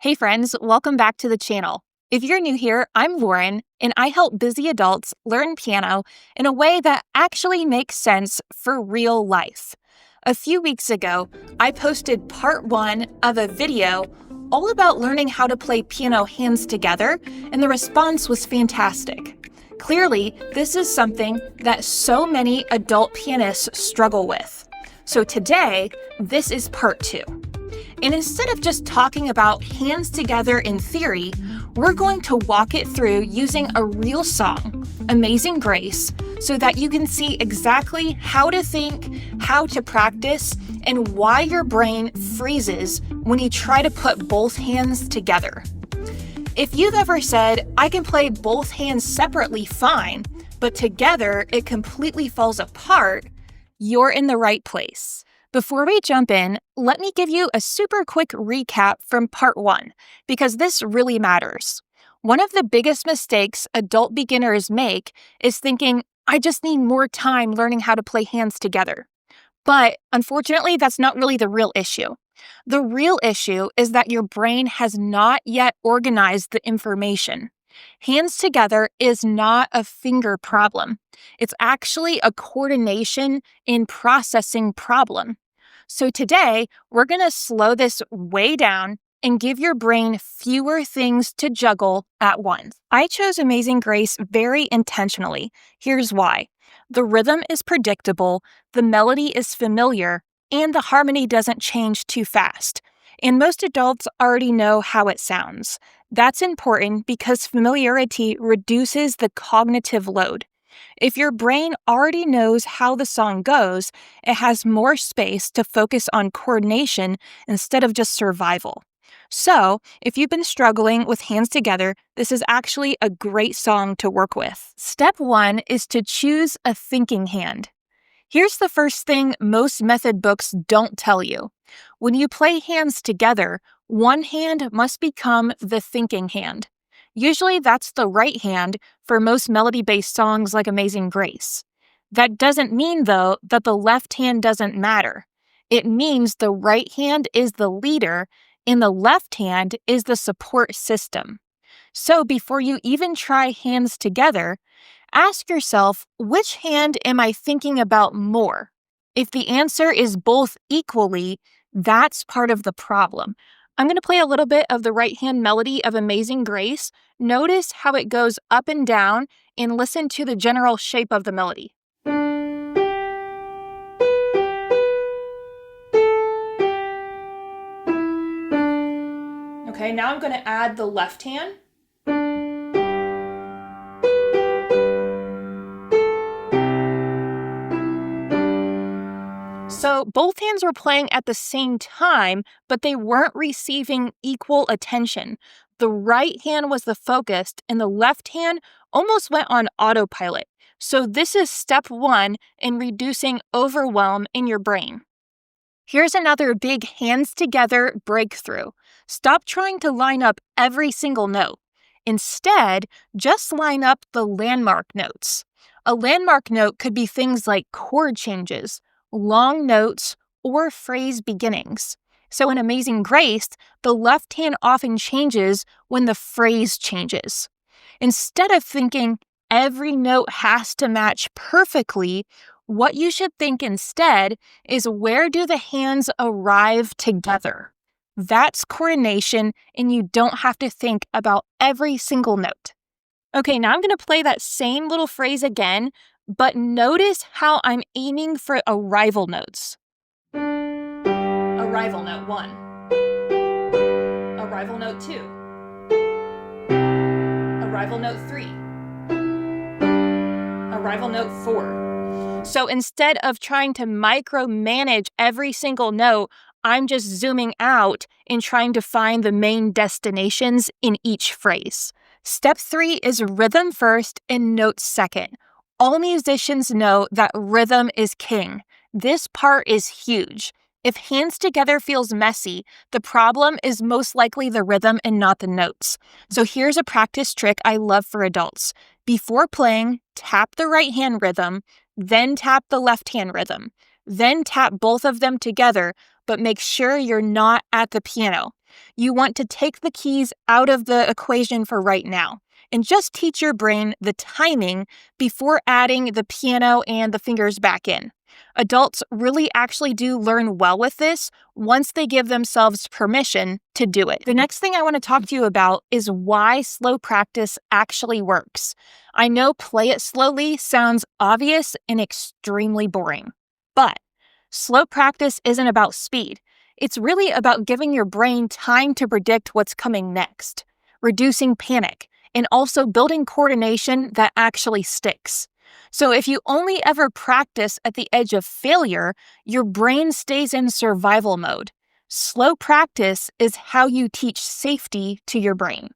Hey friends, welcome back to the channel. If you're new here, I'm Lauren, and I help busy adults learn piano in a way that actually makes sense for real life. A few weeks ago, I posted part 1 of a video all about learning how to play piano hands together, and the response was fantastic. Clearly, this is something that so many adult pianists struggle with. So today, this is part 2. And instead of just talking about hands together in theory, we're going to walk it through using a real song, Amazing Grace, so that you can see exactly how to think, how to practice, and why your brain freezes when you try to put both hands together. If you've ever said, I can play both hands separately fine, but together it completely falls apart, you're in the right place. Before we jump in, let me give you a super quick recap from part 1, because this really matters. One of the biggest mistakes adult beginners make is thinking, I just need more time learning how to play hands together. But unfortunately, that's not really the real issue. The real issue is that your brain has not yet organized the information. Hands together is not a finger problem. It's actually a coordination and processing problem. So today, we're going to slow this way down and give your brain fewer things to juggle at once. I chose Amazing Grace very intentionally. Here's why. The rhythm is predictable, the melody is familiar, and the harmony doesn't change too fast. And most adults already know how it sounds. That's important because familiarity reduces the cognitive load. If your brain already knows how the song goes, it has more space to focus on coordination instead of just survival. So, if you've been struggling with hands together, this is actually a great song to work with. Step 1 is to choose a thinking hand. Here's the first thing most method books don't tell you. When you play hands together, one hand must become the thinking hand. Usually that's the right hand for most melody-based songs like Amazing Grace. That doesn't mean, though, that the left hand doesn't matter. It means the right hand is the leader and the left hand is the support system. So before you even try hands together, ask yourself, which hand am I thinking about more? If the answer is both equally, that's part of the problem. I'm going to play a little bit of the right hand melody of Amazing Grace. Notice how it goes up and down and listen to the general shape of the melody. Okay, now I'm going to add the left hand. So both hands were playing at the same time, but they weren't receiving equal attention. The right hand was the focus, and the left hand almost went on autopilot. So this is step 1 in reducing overwhelm in your brain. Here's another big hands together breakthrough. Stop trying to line up every single note. Instead, just line up the landmark notes. A landmark note could be things like chord changes, long notes, or phrase beginnings. So in Amazing Grace, the left hand often changes when the phrase changes. Instead of thinking every note has to match perfectly, what you should think instead is, where do the hands arrive together? That's coordination, and you don't have to think about every single note. Okay, now I'm going to play that same little phrase again, but notice how I'm aiming for arrival notes. Arrival note 1. Arrival note 2. Arrival note 3. Arrival note 4. So instead of trying to micromanage every single note, I'm just zooming out and trying to find the main destinations in each phrase. Step 3 is rhythm first and notes second. All musicians know that rhythm is king. This part is huge. If hands together feels messy, the problem is most likely the rhythm and not the notes. So here's a practice trick I love for adults. Before playing, tap the right hand rhythm, then tap the left hand rhythm. Then tap both of them together, but make sure you're not at the piano. You want to take the keys out of the equation for right now and just teach your brain the timing before adding the piano and the fingers back in. Adults really actually do learn well with this once they give themselves permission to do it. The next thing I want to talk to you about is why slow practice actually works. I know play it slowly sounds obvious and extremely boring, but slow practice isn't about speed. It's really about giving your brain time to predict what's coming next, reducing panic, and also building coordination that actually sticks. So if you only ever practice at the edge of failure, your brain stays in survival mode. Slow practice is how you teach safety to your brain.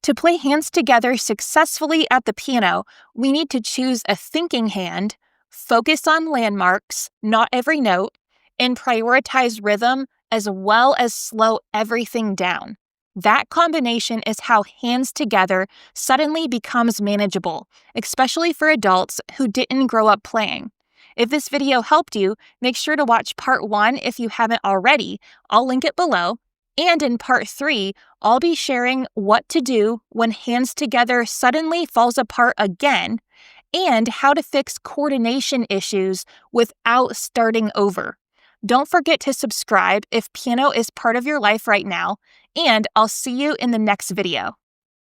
To play hands together successfully at the piano, we need to choose a thinking hand, focus on landmarks, not every note, and prioritize rhythm as well as slow everything down. That combination is how hands together suddenly becomes manageable, especially for adults who didn't grow up playing. If this video helped you, make sure to watch part 1 if you haven't already. I'll link it below. And in part 3, I'll be sharing what to do when hands together suddenly falls apart again, and how to fix coordination issues without starting over. Don't forget to subscribe if piano is part of your life right now, and I'll see you in the next video.